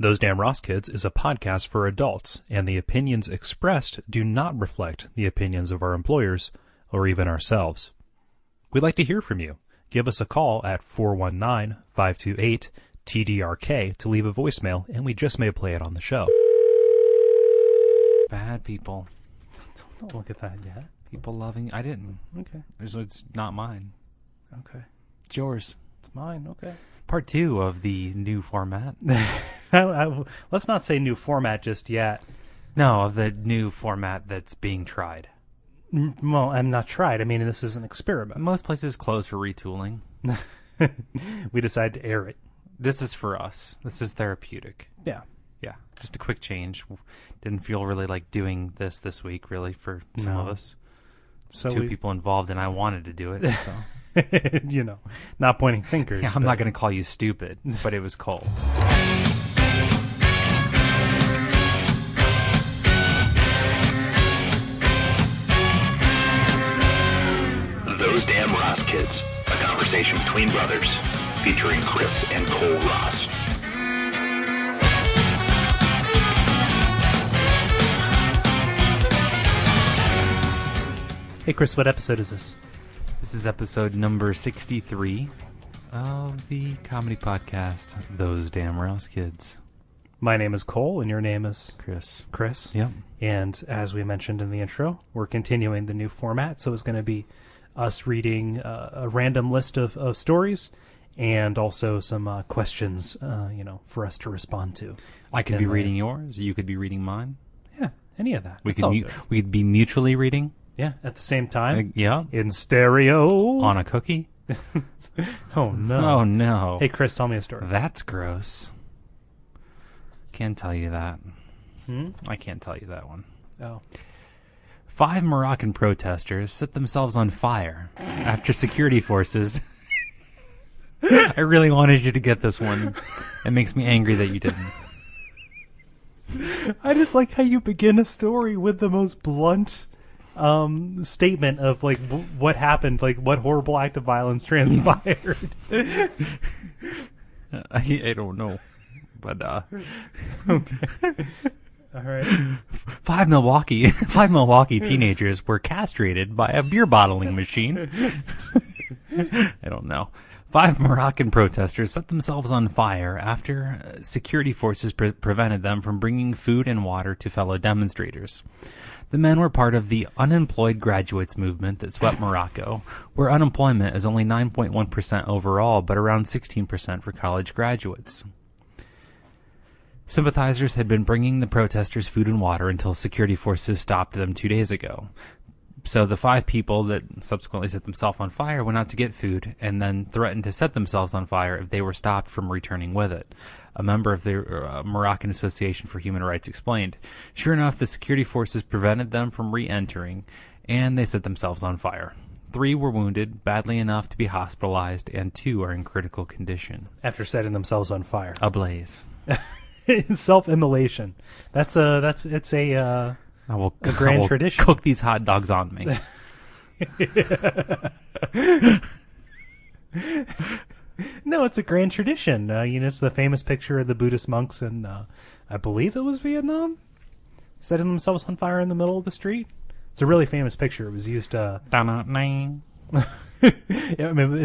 Those Damn Ross Kids is a podcast for adults, and the opinions expressed do not reflect the opinions of our employers or even ourselves. We'd like to hear from you. Give us a call at 419-528-TDRK to leave a voicemail, and we just may play it on the show. Bad people. Don't look at that yet. People loving... I didn't. Okay. It's not mine. Okay. It's yours. It's mine. Okay. Part 2 of the new format. Let's not say new format just yet. No, of the new format that's being tried. Well, I'm not tried. I mean, this is an experiment. Most places close for retooling. We decided to air it. This is for us. This is therapeutic. Yeah. Yeah. Just a quick change. Didn't feel really like doing this week, really, for some of us. So Two people involved, and I wanted to do it, so... You know, not pointing fingers. Yeah, I'm not going to call you stupid, but it was cold. Those Damn Ross Kids, a conversation between brothers, featuring Chris and Cole Ross. Hey, Chris, what episode is this? This is episode number 63 of the comedy podcast, Those Damn Ross Kids. My name is Cole, and your name is? Chris. Chris. Yep. And as we mentioned in the intro, we're continuing the new format, so it's going to be us reading a random list of stories and also some questions, for us to respond to. I could be reading yours. You could be reading mine. Yeah, any of that. We could be mutually reading. Yeah, at the same time. Yeah. In stereo. On a cookie. Oh, no. Oh, no. Hey, Chris, tell me a story. That's gross. Can't tell you that. I can't tell you that one. Oh. 5 Moroccan protesters set themselves on fire after security forces... I really wanted you to get this one. It makes me angry that you didn't. I just like how you begin a story with the most blunt... statement of like what happened, like what horrible act of violence transpired. I don't know, but okay. All right. 5 Milwaukee teenagers were castrated by a beer bottling machine. I don't know. 5 Moroccan protesters set themselves on fire after security forces prevented them from bringing food and water to fellow demonstrators. The men were part of the unemployed graduates movement that swept Morocco, where unemployment is only 9.1% overall, but around 16% for college graduates. Sympathizers had been bringing the protesters food and water until security forces stopped them 2 days ago. So the 5 people that subsequently set themselves on fire went out to get food and then threatened to set themselves on fire if they were stopped from returning with it. A member of the Moroccan Association for Human Rights explained. Sure enough, the security forces prevented them from re-entering, and they set themselves on fire. 3 were wounded, badly enough to be hospitalized, and 2 are in critical condition. After setting themselves on fire. Ablaze. Self-immolation. It's a grand tradition. Cook these hot dogs on me. No, it's a grand tradition. It's the famous picture of the Buddhist monks in, I believe it was Vietnam, setting themselves on fire in the middle of the street. It's a really famous picture. It was used. It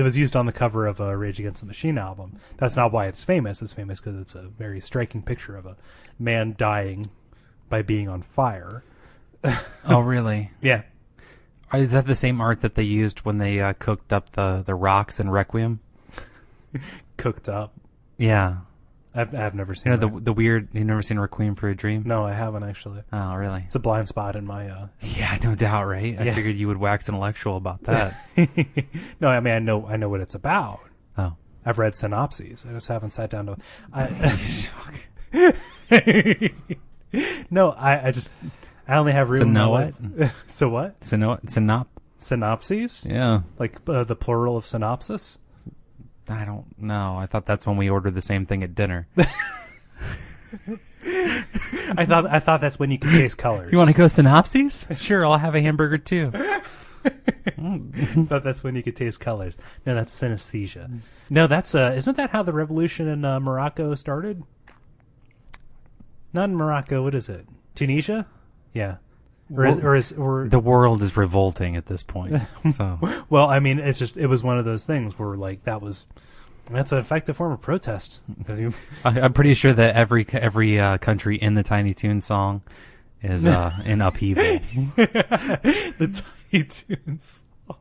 was used on the cover of a Rage Against the Machine album. That's not why it's famous. It's famous because it's a very striking picture of a man dying by being on fire. Oh, really? Yeah. Is that the same art that they used when they cooked up the rocks in Requiem? Cooked up? Yeah. I've never seen the weird... You've never seen Requiem for a Dream? No, I haven't, actually. Oh, really? It's a blind spot in my... Yeah, no doubt, right? I figured you would wax intellectual about that. No, I mean, I know what it's about. Oh. I've read synopses. I just haven't sat down to... No, I only have room. So know what? So what? Synopses? Yeah. Like the plural of synopsis? I don't know. I thought that's when we ordered the same thing at dinner. I thought that's when you could taste colors. You want to go synopses? Sure, I'll have a hamburger too. Thought that's when you could taste colors. No, that's synesthesia. No, that's isn't that how the revolution in Morocco started? Not in Morocco. What is it? Tunisia? Yeah. The world is revolting at this point. So, well, I mean, it was one of those things where like that's an effective form of protest. I'm pretty sure that every country in the Tiny Toon song is in upheaval. The Tiny Toon song,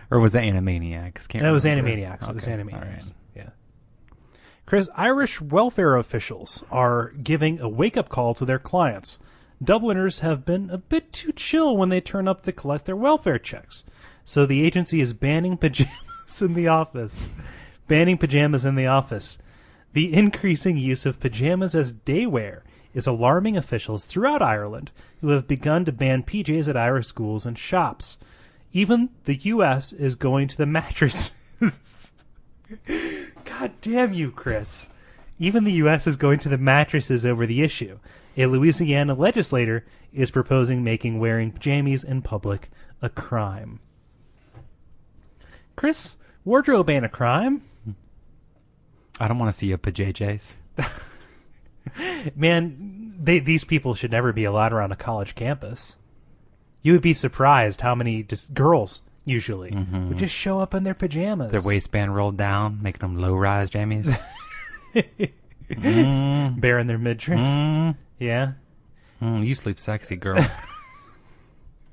or was it Animaniacs? That was Animaniacs. Okay. It was Animaniacs. All right. Yeah. Chris, Irish welfare officials are giving a wake-up call to their clients. Dubliners have been a bit too chill when they turn up to collect their welfare checks. So the agency is banning pajamas in the office. The increasing use of pajamas as day wear is alarming officials throughout Ireland who have begun to ban PJs at Irish schools and shops. Even the U.S. is going to the mattresses. God damn you, Chris. Even the U.S. is going to the mattresses over the issue. A Louisiana legislator is proposing making wearing pajamas in public a crime. Chris, wardrobe ain't a crime. I don't want to see your pajajs. Man, these people should never be allowed around a college campus. You would be surprised how many just girls usually would just show up in their pajamas. Their waistband rolled down, making them low-rise jammies. Bare in their midriff. Yeah. You sleep sexy, girl.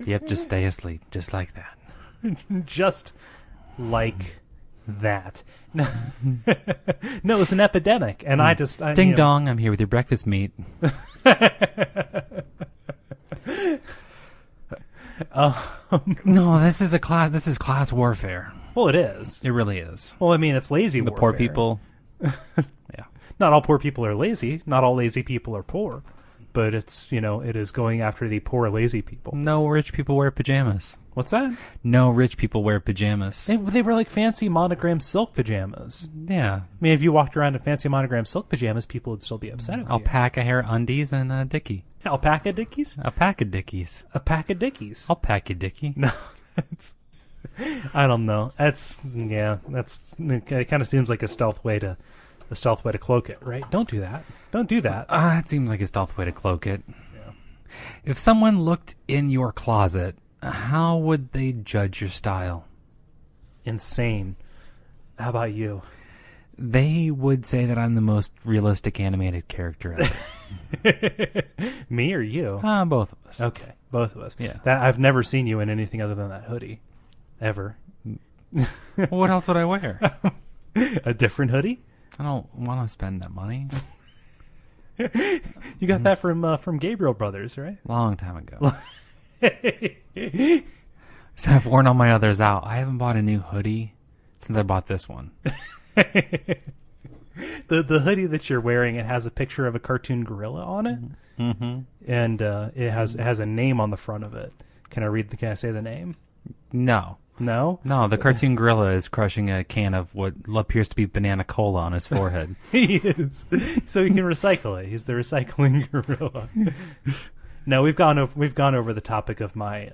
Yep, just stay asleep. Just like that. Just like that. No, it's an epidemic. And Ding dong, I'm here with your breakfast meat. No, this is class warfare. Well, it is. It really is. Well, I mean, it's lazy warfare. The poor people. Yeah. Not all poor people are lazy. Not all lazy people are poor. But it is going after the poor, lazy people. No rich people wear pajamas. What's that? No rich people wear pajamas. They were like fancy monogram silk pajamas. Yeah. I mean, if you walked around in fancy monogram silk pajamas, people would still be upset with you. Alpaca hair undies and a dickie. Alpaca dickies? A pack of dickies. A pack of dickies. I'll pack a dickie. No, I don't know. It kind of seems like a stealth way to cloak it, right? Don't do that. Don't do that. It seems like a stealth way to cloak it. Yeah. If someone looked in your closet, how would they judge your style? Insane. How about you? They would say that I'm the most realistic animated character ever. Me or you? Both of us. Okay, both of us. Yeah. I've never seen you in anything other than that hoodie. Ever. Well, what else would I wear? A different hoodie? I don't want to spend that money. You got that from Gabriel Brothers, right? Long time ago. So I've worn all my others out. I haven't bought a new hoodie since I bought this one. The hoodie that you're wearing, it has a picture of a cartoon gorilla on it, and it has a name on the front of it. Can I say the name? No. No? No, the cartoon gorilla is crushing a can of what appears to be banana cola on his forehead. He is. So he can recycle it. He's the recycling gorilla. No, we've gone over the topic of my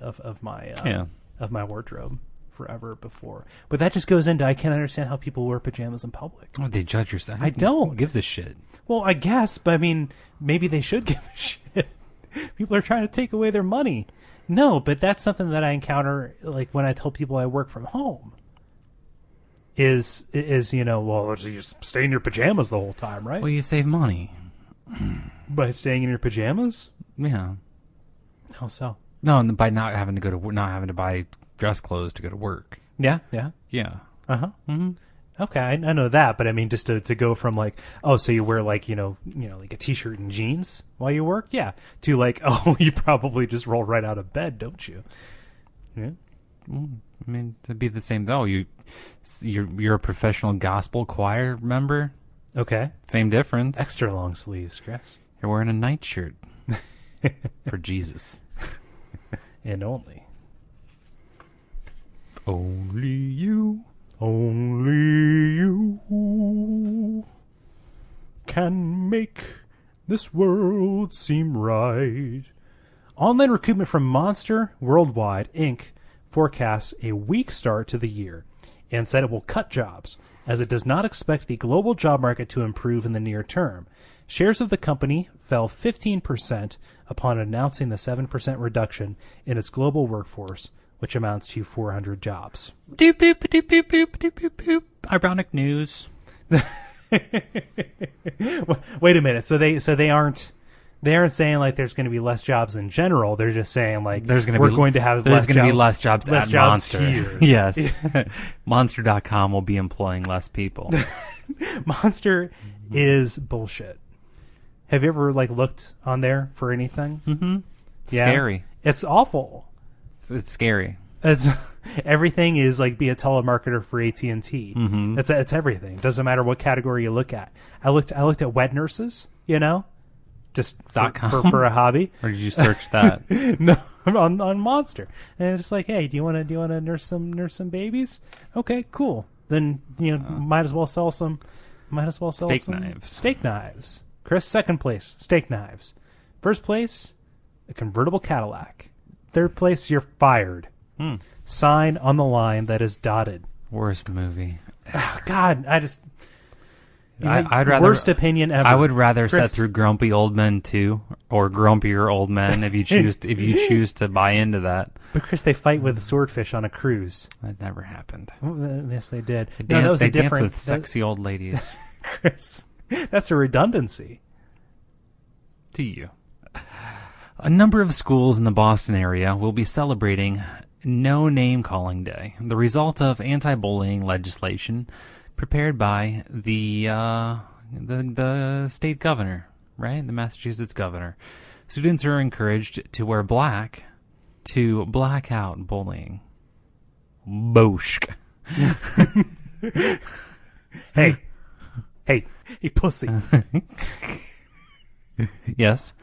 wardrobe forever before. But that just goes into I can't understand how people wear pajamas in public. Oh, they judge your style. I don't. Who gives a shit? Well, I guess, but I mean, maybe they should give a shit. People are trying to take away their money. No, but that's something that I encounter, like when I tell people I work from home. Is well, you just stay in your pajamas the whole time, right? Well, you save money by staying in your pajamas. Yeah. How so? No, and by not having to buy dress clothes to go to work. Yeah. Yeah. Mm-hmm. Okay, I know that, but I mean, just to go from like, oh, so you wear like, like a t-shirt and jeans while you work? Yeah. To like, oh, you probably just roll right out of bed, don't you? Yeah. Well, I mean, to be the same though. You're a professional gospel choir member. Okay. Same difference. Extra long sleeves, Chris. You're wearing a nightshirt for Jesus. And only. Only you. Only you can make this world seem right. Online recruitment from Monster Worldwide, Inc. forecasts a weak start to the year and said it will cut jobs, as it does not expect the global job market to improve in the near term. Shares of the company fell 15% upon announcing the 7% reduction in its global workforce, which amounts to 400 jobs. Doop, boop, doop, boop, boop, doop, boop, boop. Ironic news. Wait a minute. So they aren't saying like there's going to be less jobs in general. They're just saying like there's going to have less jobs less at jobs Monster. here. Yes. Monster.com will be employing less people. Monster is bullshit. Have you ever like looked on there for anything? Mm-hmm. Yeah? Scary. It's awful. It's scary. It's everything is like be a telemarketer for AT&T. Mm-hmm. It's everything. Doesn't matter what category you look at. I looked at wet nurses, just for a hobby. Or did you search that? No, on Monster. And it's just like, hey, do you want to nurse some babies? Okay, cool. Then might as well sell some Steak some knives. Steak knives. Chris, second place, steak knives. First place, a convertible Cadillac. Third place, you're fired. Sign on the line that is dotted. Worst movie. Oh, God, I'd rather worst opinion ever. I would rather Chris, sit through Grumpy Old Men 2 or Grumpier Old Men if you choose to buy into that. But Chris, they fight with swordfish on a cruise. That never happened. Yes, they did. They that was a dance different with sexy old ladies. Chris, that's a redundancy. To you. A number of schools in the Boston area will be celebrating No Name Calling Day, the result of anti-bullying legislation prepared by the state governor, right? The Massachusetts governor. Students are encouraged to wear black to black out bullying. Boshk. Hey, pussy. Yes.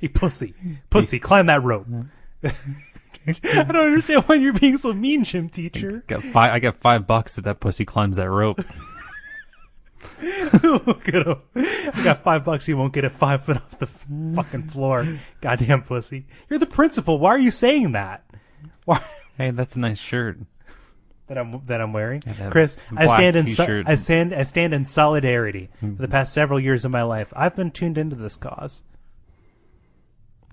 Hey, pussy, climb that rope. I don't understand why you're being so mean, gym teacher. I got $5 if that pussy climbs that rope. I got $5. You won't get it 5 foot off the fucking floor. Goddamn pussy. You're the principal. Why are you saying that? Why? Hey, that's a nice shirt that I'm wearing. Yeah, Chris, I stand in solidarity Mm-hmm. for the past several years of my life. I've been tuned into this cause.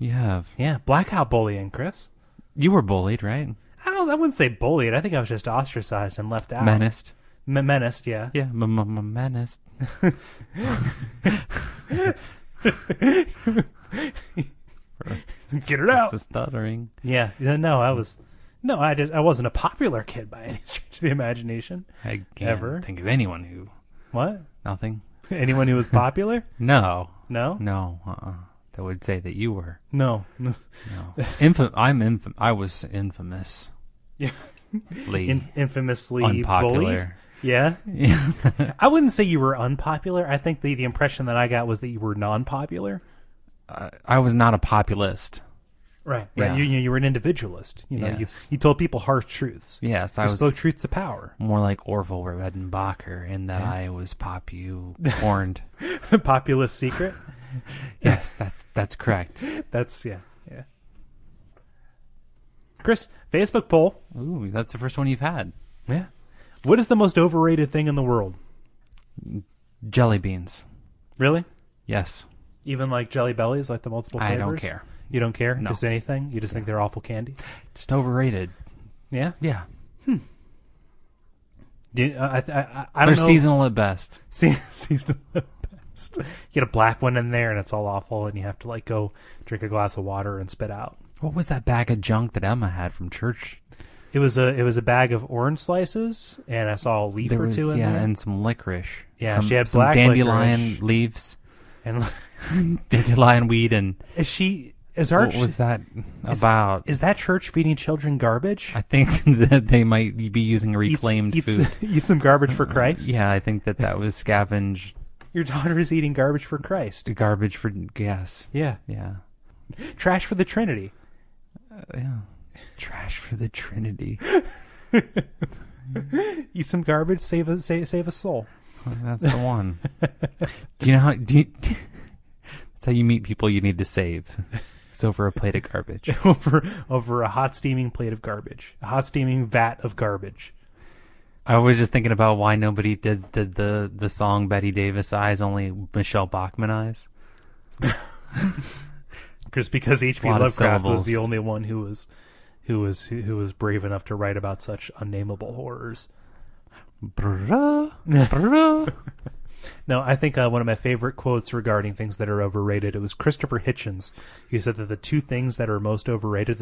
You have. Yeah, blackout bullying, Chris. You were bullied, right? I wouldn't say bullied. I think I was just ostracized and left out. Menaced. Menaced, yeah. Yeah, menaced. Get it out. It's stuttering. Yeah, no, I wasn't a popular kid by any stretch of the imagination. I can't think of anyone who. What? Nothing. Anyone who was popular? No. No? No. That would say that you were. No. No. I was infamous. Yeah. Infamously unpopular. Bullied? Yeah? I wouldn't say you were unpopular. I think the impression that I got was that you were non-popular. I was not a populist. Right. Yeah. You were an individualist. Yes. You told people harsh truths. Yes, I spoke truth to power. More like Orville Redenbacher in that I was horned. Populist secret? Yes, that's correct. That's yeah. Chris, Facebook poll. Ooh, that's the first one you've had. Yeah. What is the most overrated thing in the world? Jelly beans. Really? Yes. Even like Jelly Bellies, like the multiple flavors? I don't care. You don't care? No. Just anything? You just think they're awful candy? Just overrated. Yeah? Yeah. I don't They're know. seasonal at best. Seasonal at best. You get a black one in there and it's all awful and you have to like go drink a glass of water and spit out. What was that bag of junk that Emma had from church? It was a bag of orange slices and I saw a leaf or two in there. And some licorice. Yeah, she had some black dandelion licorice. Leaves. And Dandelion weed and what was that about? Is that church feeding children garbage? I think that they might be using reclaimed food. Eat some garbage for Christ? Yeah, I think that was scavenge. Your daughter is eating garbage for Christ. Garbage for gas. Yeah. Yeah. Trash for the Trinity. Yeah. Trash for the Trinity. Eat some garbage, save a soul. That's the one. Do you know how? That's how you meet people you need to save. It's over a plate of garbage. over a hot steaming plate of garbage. A hot steaming vat of garbage. I was just thinking about why nobody did the song Betty Davis Eyes, only Michelle Bachmann Eyes. Because H.P. Lot of Lovecraft was syllables. the only one who was brave enough to write about such unnameable horrors. No, I think one of my favorite quotes regarding things that are overrated, it was Christopher Hitchens. He said that the three things that are most overrated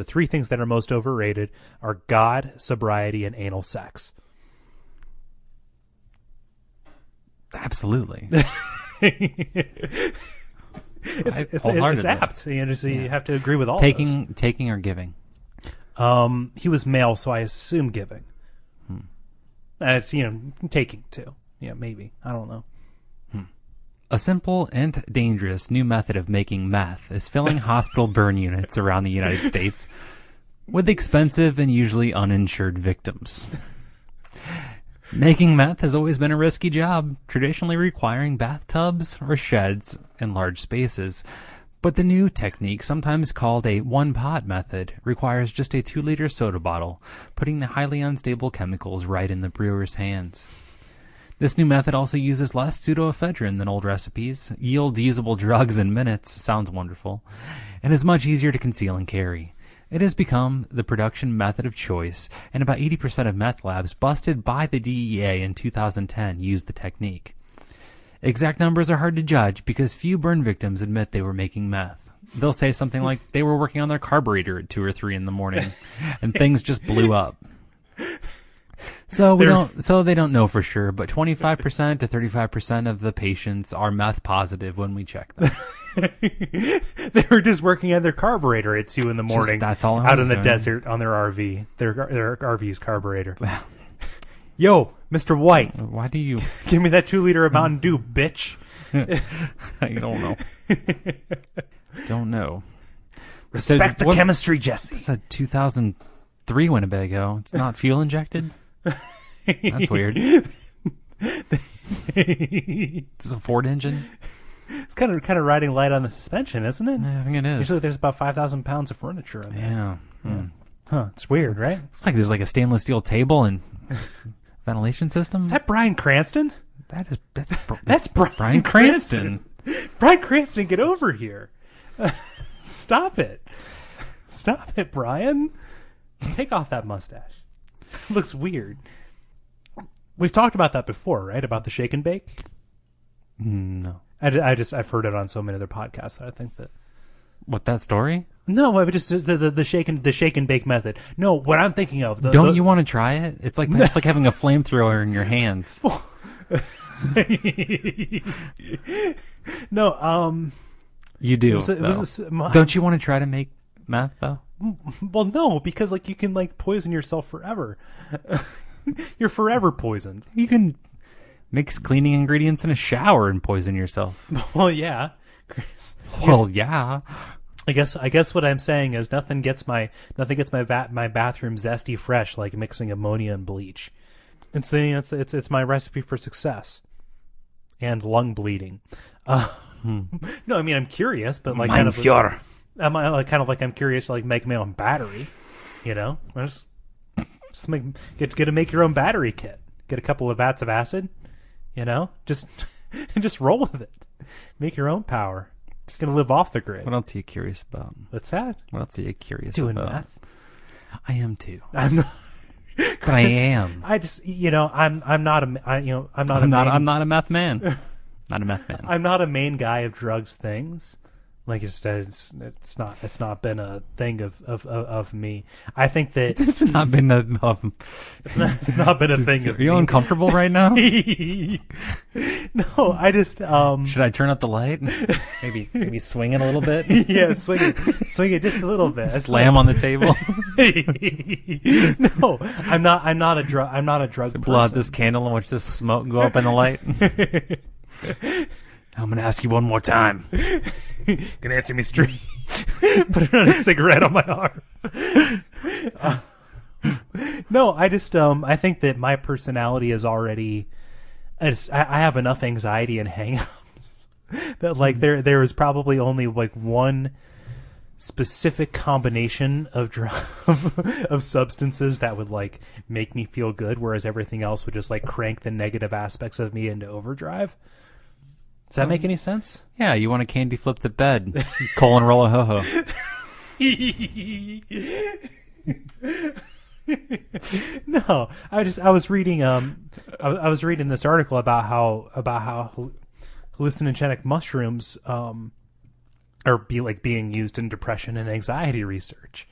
are God, sobriety, and anal sex. Absolutely. It's apt. You have to agree with all Taking or giving? He was male, so I assume giving. It's, taking too. Yeah, maybe. I don't know. A simple and dangerous new method of making meth is filling hospital burn units around the United States with expensive and usually uninsured victims. Making meth has always been a risky job, traditionally requiring bathtubs or sheds in large spaces. But the new technique, sometimes called a one-pot method, requires just a 2-liter soda bottle, putting the highly unstable chemicals right in the brewer's hands. This new method also uses less pseudoephedrine than old recipes, yields usable drugs in minutes, sounds wonderful, and is much easier to conceal and carry. It has become the production method of choice, and about 80% of meth labs busted by the DEA in 2010 used the technique. Exact numbers are hard to judge because few burn victims admit they were making meth. They'll say something like they were working on their carburetor at 2 or 3 in the morning, and things just blew up. So they don't know for sure, but 25% to 35% of the patients are meth positive when we check them. They were just working on their carburetor at 2 in the morning. That's all out in the desert on their RV. Their RV's carburetor. Yo, Mr. White. Why do you give me that 2-liter of Mountain Dew, bitch? I don't know. Don't know. Respect the chemistry, Jesse. It's a 2003 Winnebago. It's not fuel injected. That's weird. Is this a Ford engine? It's kind of riding light on the suspension, isn't it? I think it is. Usually there's about 5,000 pounds of furniture in there. Yeah. Huh. It's weird, right? It's like there's like a stainless steel table and ventilation system. Is that Bryan Cranston? That's Bryan Cranston. Bryan Cranston, get over here. Stop it, Bryan. Take off that mustache. It looks weird. We've talked about that before, right? About the shake and bake? No. I've heard it on so many other podcasts that I think that. What, that story? No, I just the shake and bake method. No, what I'm thinking of. Don't you want to try it? It's like having a flamethrower in your hands. No, you do. Don't you want to try to make meth though? Well, no, because you can poison yourself forever. You're forever poisoned. You can mix cleaning ingredients in a shower and poison yourself. Well, yeah, Chris. Well, yeah. I guess what I'm saying is nothing gets my bathroom zesty fresh like mixing ammonia and bleach. It's my recipe for success and lung bleeding. No, I mean I'm curious, but I'm curious to make my own battery. I just get to make your own battery kit. Get a couple of vats of acid. Just roll with it. Make your own power. It's gonna live off the grid. What else are you curious about? What's that? What else are you curious Doing about? math. I am too. I'm not. But I am. I just, I'm not a meth man. Not a meth man. I'm not a main guy of drugs things. It's not been a thing of me. I think that it's not been it's not been a thing of me. Are you uncomfortable right now? No, I just should I turn up the light? Maybe swing it a little bit? Yeah, swing it just a little bit. Slam on the table. No, I'm not a drug person. Blow out this candle and watch this smoke go up in the light. I'm going to ask you one more time. Gonna answer me straight. Put a cigarette on my arm. No, I just I think that my personality is already. I have enough anxiety and hang-ups that there is probably only one specific combination of of substances that would like make me feel good, whereas everything else would just like crank the negative aspects of me into overdrive. Does that make any sense? Yeah, you want to candy flip the bed. Colon roll a ho-ho. No, I was reading I was reading this article about how hallucinogenic mushrooms are being used in depression and anxiety research.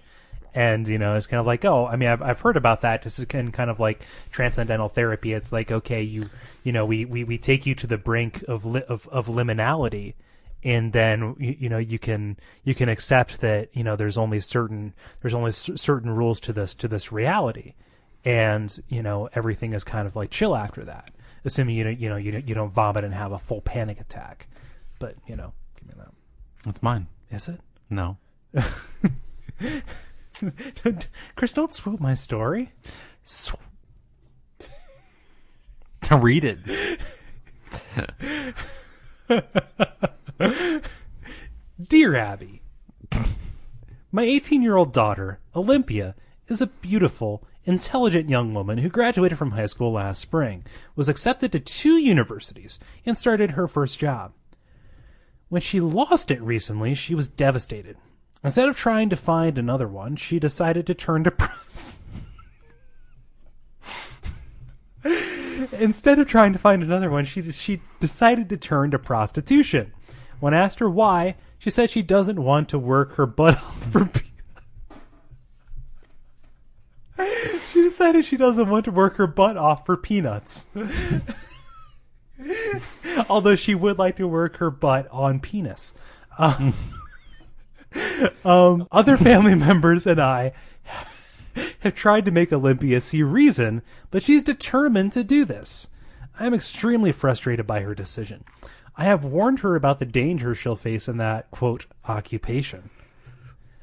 And, it's kind of like, I've heard about that just in kind of like transcendental therapy. It's like, okay, we take you to the brink of liminality, and then, you can accept that, there's only certain rules to this reality. And, everything is kind of like chill after that, assuming you don't vomit and have a full panic attack. But, give me that. That's mine. Is it? No. Chris, don't swoop my story. To read it. Dear Abby, my 18-year-old daughter, Olympia, is a beautiful, intelligent young woman who graduated from high school last spring, was accepted to 2 universities, and started her first job. When she lost it recently, she was devastated. Instead of trying to find another one, she decided to turn to Instead of trying to find another one, she decided to turn to prostitution. When asked her why, she said she doesn't want to work her butt off for She decided she doesn't want to work her butt off for peanuts. Although she would like to work her butt on penis. Other family members and I have tried to make Olympia see reason, but she's determined to do this. I am extremely frustrated by her decision. I have warned her about the danger she'll face in that, quote, occupation.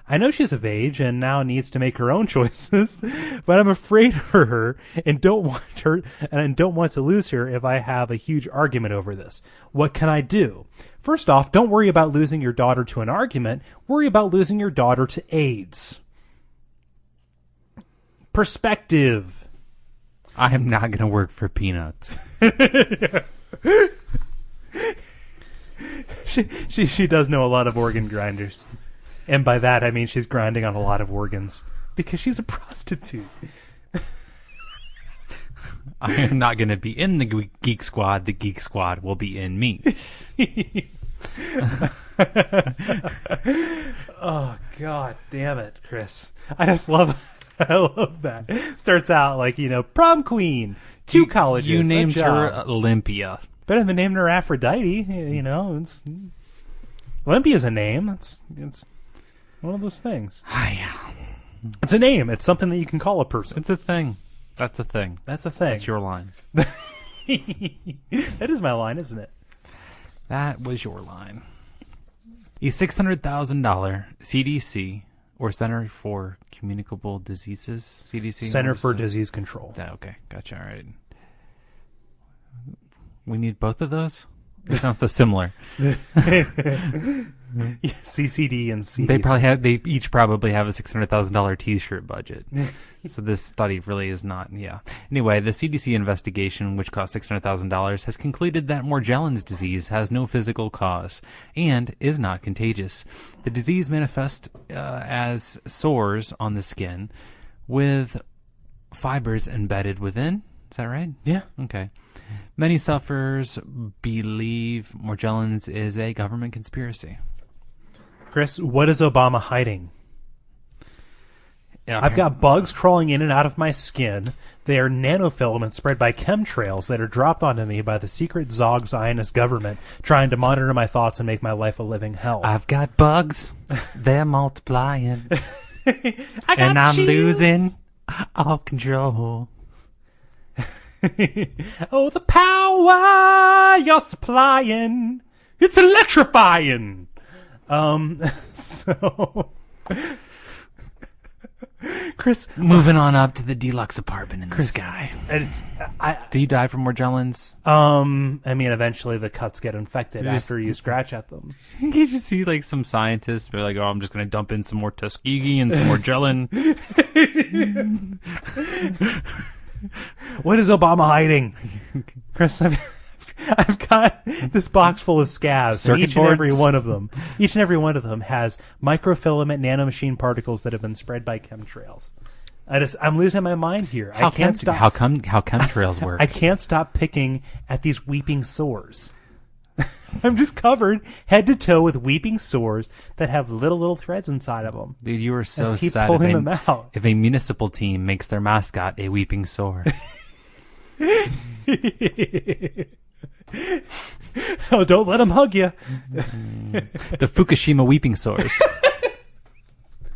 I know she's of age and now needs to make her own choices, but I'm afraid for her and don't want to lose her if I have a huge argument over this. What can I do? First off, don't worry about losing your daughter to an argument. Worry about losing your daughter to AIDS. Perspective. I am not going to work for peanuts. She does know a lot of organ grinders. And by that, I mean she's grinding on a lot of organs. Because she's a prostitute. I am not going to be in the Geek Squad. The Geek Squad will be in me. Oh, God damn it, Chris. I love that. Starts out like, prom queen, 2 colleges. You named her Olympia. Better than naming her Aphrodite. Olympia's a name. It's one of those things. It's a name. It's something that you can call a person. It's a thing. That's a thing. That's a thing. That's your line. That is my line, isn't it? That was your line. A $600,000 CDC, or Center for Communicable Diseases, CDC? Center for Disease Control. Okay, gotcha. All right. We need both of those? They sound so similar. CCD and CDC. They each probably have a $600,000 T-shirt budget. So this study really is not. Yeah. Anyway, the CDC investigation, which cost $600,000, has concluded that Morgellons disease has no physical cause and is not contagious. The disease manifests as sores on the skin with fibers embedded within. Is that right? Yeah. Okay. Many sufferers believe Morgellons is a government conspiracy. Chris, what is Obama hiding? Yeah, I've got bugs crawling in and out of my skin. They are nanofilaments spread by chemtrails that are dropped onto me by the secret Zog Zionist government trying to monitor my thoughts and make my life a living hell. I've got bugs. They're multiplying. And I'm losing all control. Oh, the power you're supplying. It's electrifying. So Chris, Moving on up to the deluxe apartment in the sky. Do you die from Morgellons? I mean, eventually the cuts get infected after you scratch at them. You just see like some scientists be like, "Oh, I'm just going to dump in some more Tuskegee and some Morgellon." What is Obama hiding? Chris, I've got this box full of scabs. And each and every one of them has microfilament nanomachine particles that have been spread by chemtrails. I'm losing my mind here. How chemtrails work? I can't stop picking at these weeping sores. I'm just covered head to toe with weeping sores that have little threads inside of them. Dude, you are so keep sad pulling them out. if a municipal team makes their mascot a weeping sore. Oh, don't let them hug you. The Fukushima weeping sores.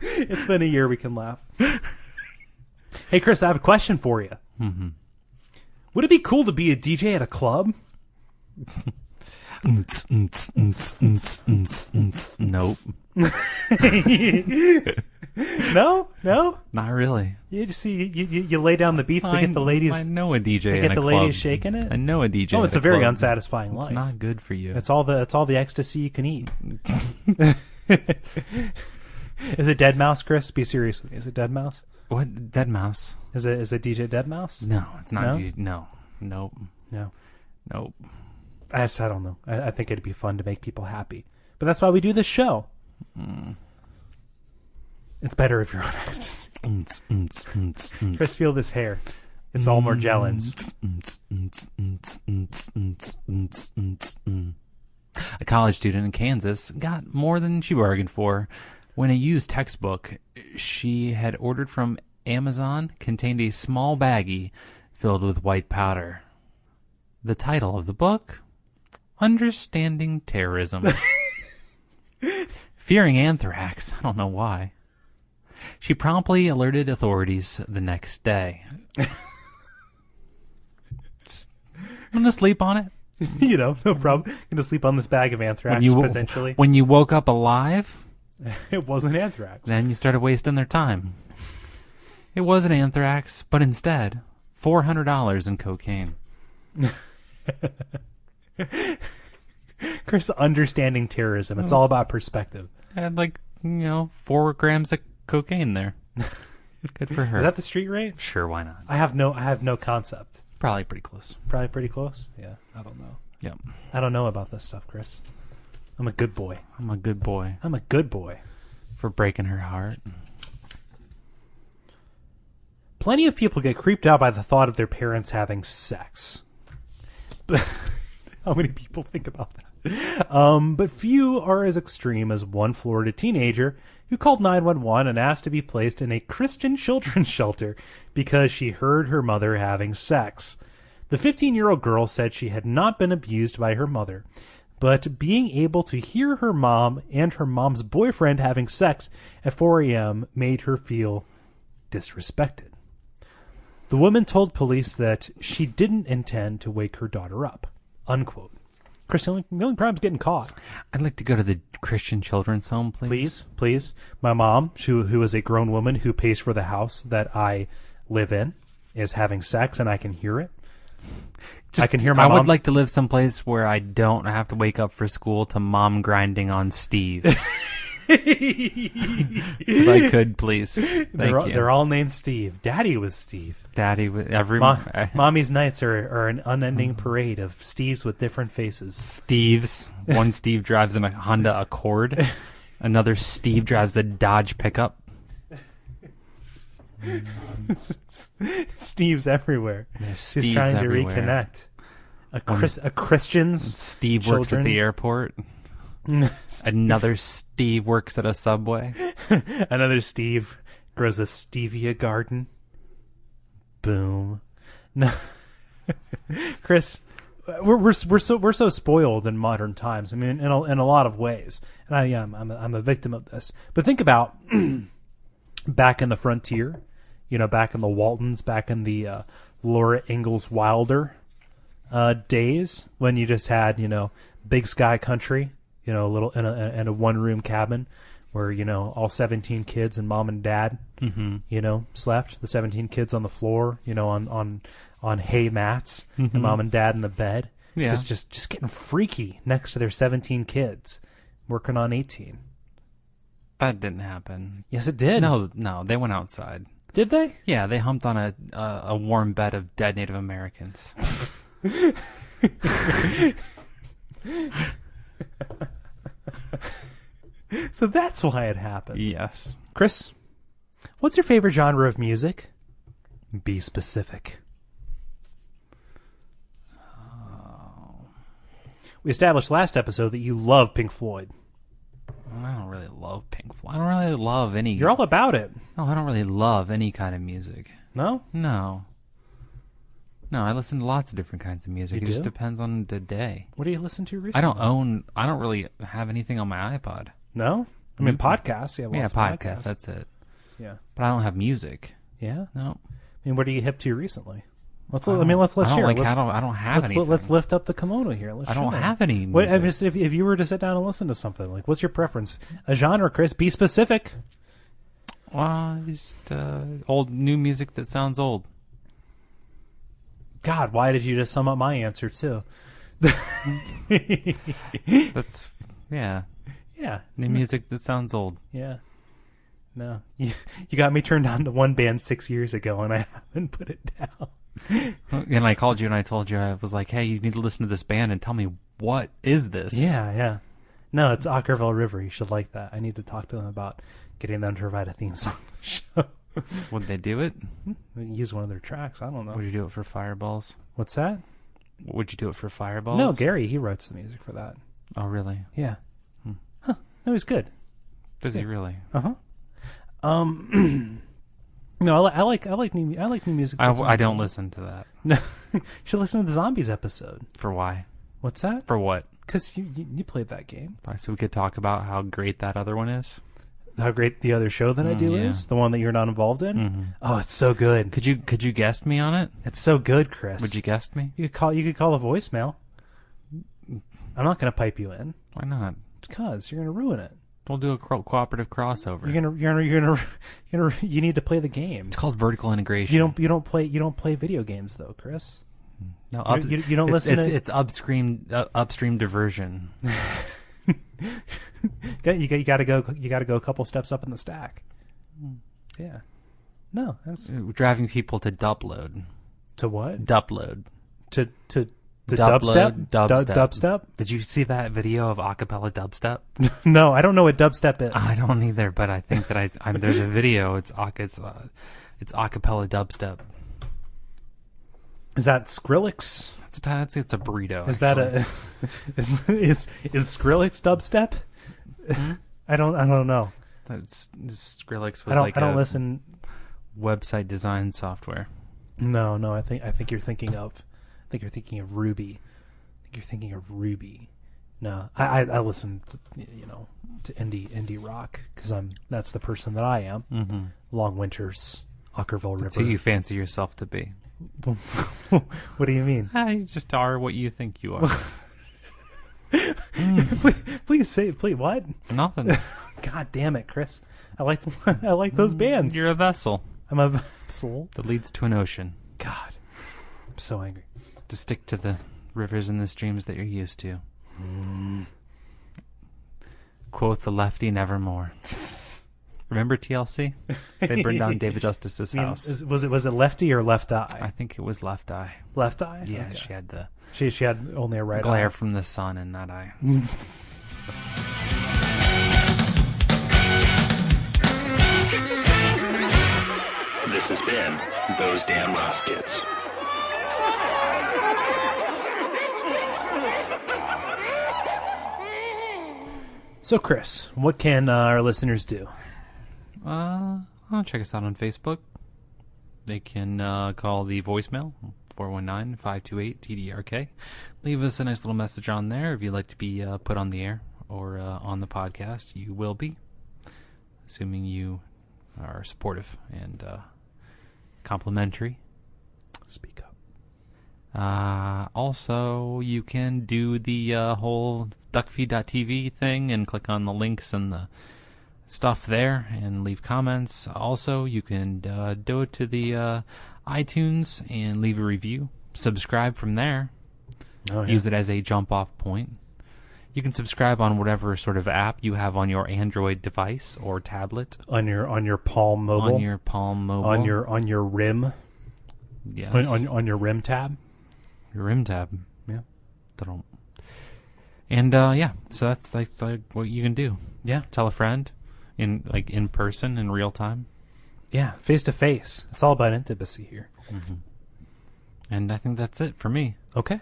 It's been a year. We can laugh. Hey, Chris, I have a question for you. Mm-hmm. Would it be cool to be a DJ at a club? Nope. No, Not really. You just see you lay down the beats to get the ladies. I know a DJ to in get a the club. ladies shaking it. I know a DJ. Oh, it's at a very club. unsatisfying life. It's not good for you. It's all the ecstasy you can eat. Is it Dead Mouse, Chris? Be serious with me. Is it Dead Mouse? What? Dead Mouse? Is it DJ Dead Mouse? No, it's not. No? Nope. No. I don't know. I think it'd be fun to make people happy. But that's why we do this show. It's better if you're on ecstasy. Chris, feel this hair. It's all Morgellons. A college student in Kansas got more than she bargained for when a used textbook she had ordered from Amazon contained a small baggie filled with white powder. The title of the book, Understanding Terrorism. Fearing anthrax, I don't know why. She promptly alerted authorities the next day. I'm going to sleep on it. No problem. Going to sleep on this bag of anthrax, potentially. When you woke up alive, it wasn't anthrax. Then you started wasting their time. It wasn't anthrax, but instead, $400 in cocaine. Chris, understanding terrorism. It's all about perspective. I had 4 grams of cocaine there. Good for her. Is that the street rate? Sure, why not? I have no concept. Probably pretty close. Probably pretty close? Yeah, I don't know. Yep. I don't know about this stuff, Chris. I'm a good boy. I'm a good boy. I'm a good boy. For breaking her heart. Plenty of people get creeped out by the thought of their parents having sex. How many people think about that? But few are as extreme as one Florida teenager who called 911 and asked to be placed in a Christian children's shelter because she heard her mother having sex. The 15-year-old girl said she had not been abused by her mother, but being able to hear her mom and her mom's boyfriend having sex at 4 a.m. made her feel disrespected. The woman told police that she didn't intend to wake her daughter up, unquote. Chris, the only problem's getting caught. I'd like to go to the Christian Children's Home, please. Please. My mom, who is a grown woman who pays for the house that I live in, is having sex, and I can hear it. I can hear my mom. I would like to live someplace where I don't have to wake up for school to mom grinding on Steve. If I could, please. They're all named Steve. Daddy was Steve. Daddy was Mommy's nights are an unending parade of Steves with different faces. Steves. One Steve drives in a Honda Accord. Another Steve drives a Dodge pickup. Steve's everywhere. He's trying to reconnect. A Christian's Steve children. Works at the airport. Another Steve works at a Subway. Another Steve grows a stevia garden. Boom. No, Chris, we're so spoiled in modern times. I mean, in a lot of ways, and I'm a victim of this. But think about back in the frontier, back in the Waltons, back in the Laura Ingalls Wilder days when you just had big sky country. A little in a one-room cabin where, all 17 kids and mom and dad, slept. The 17 kids on the floor, on hay mats, and mom and dad in the bed. Yeah. Just getting freaky next to their 17 kids, working on 18. That didn't happen. Yes, it did. No, they went outside. Did they? Yeah, they humped on a warm bed of dead Native Americans. So that's why it happened. Yes. Chris, what's your favorite genre of music? Be specific. We established last episode that you love Pink Floyd. I don't really love Pink Floyd. I don't really love any... You're all about it. No, I don't really love any kind of music. No? No, I listen to lots of different kinds of music. You It do? just depends on the day. What do you listen to recently? I don't really have anything on my iPod. No? I mean, podcasts. Yeah, Podcasts, that's it. Yeah. But I don't have music. Yeah? No. I mean, what are you hip to recently? Let's I share. don't have anything. Let's lift up the kimono here. I don't have any music. What, I mean, if you were to sit down and listen to something, like, what's your preference? A genre, Chris? Be specific. Just old new music that sounds old. God, why did you just sum up my answer too? That's Yeah. new music that sounds old. Yeah. No, you got me turned on to one band 6 years ago, and I haven't put it down. And I called you and I told you, I was like, hey, you need to listen to this band and tell me, what is this? Yeah. No, it's Ockerville River. You should like that. I need to talk to them about getting them to provide a theme song for the show. Would they do it? Use one of their tracks. I don't know. Would you do it for Fireballs? What's that? Would you do it for Fireballs? No, Gary. He writes the music for that. Oh, really? Yeah. Huh. That was good. Does he really? Uh-huh. No, I like new music. I don't listen to that. No, you should listen to the Zombies episode. For why? What's that? For what? Because you played that game. So we could talk about how great that other one is. How great the other show that I do is, the one that you're not involved in. Mm-hmm. Oh, it's so good. Could you guest me on it? It's so good, Chris. Would you guest me? You could call a voicemail. I'm not going to pipe you in. Why not? Because you're going to ruin it. We'll do a cooperative crossover. You need to play the game. It's called vertical integration. You don't play video games though, Chris. No, you don't listen. It's upstream diversion. You got to go a couple steps up in the stack. Yeah. No, that's Driving people to dubload. to what? Dubload. To the Dubstep? dubstep. Did you see that video of acapella dubstep? No, I don't know what dubstep is. I don't either, but I think that there's a video. It's acapella dubstep. Is that Skrillex? It's a burrito. Is actually. that is Skrillex dubstep? Hmm? I don't know. Skrillex was I don't listen. Website design software. No. I think you're thinking of Ruby. No, I listen to indie rock because that's the person that I am. Mm-hmm. Long Winters, Ockerville River. That's who you fancy yourself to be. What do you mean? You just are what you think you are. Please what? Nothing. God damn it, Chris! I like those bands. You're a vessel. I'm a vessel that leads to an ocean. God, I'm so angry. To stick to the rivers and the streams that you're used to. Quoth the lefty nevermore. Remember TLC? They burned down David Justice's house. Was it Lefty or Left Eye? I think it was Left Eye. Left Eye? Yeah, Okay. she had the she had only a right glare eye. from the sun in that eye. This has been Those Damn Ross Kids. So, Chris, what can our listeners do? Check us out on Facebook. They can call the voicemail, 419-528-TDRK. Leave us a nice little message on there. If you'd like to be put on the air or on the podcast, you will be, assuming you are supportive and complimentary. Speak up. Also, you can do the whole Duckfeed.tv thing and click on the links and the stuff there and leave comments. Also, you can go to the iTunes and leave a review. Subscribe from there. Oh, yeah. Use it as a jump-off point. You can subscribe on whatever sort of app you have on your Android device or tablet. On your Palm Mobile. On your Palm Mobile. On your Rim. Yes. On your Rim tab. Your Rim tab. Yeah. And so that's like what you can do. Yeah. Tell a friend in person in real time. Yeah, face to face. It's all about intimacy here. And I think that's it for me. Okay.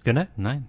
Good night. Night.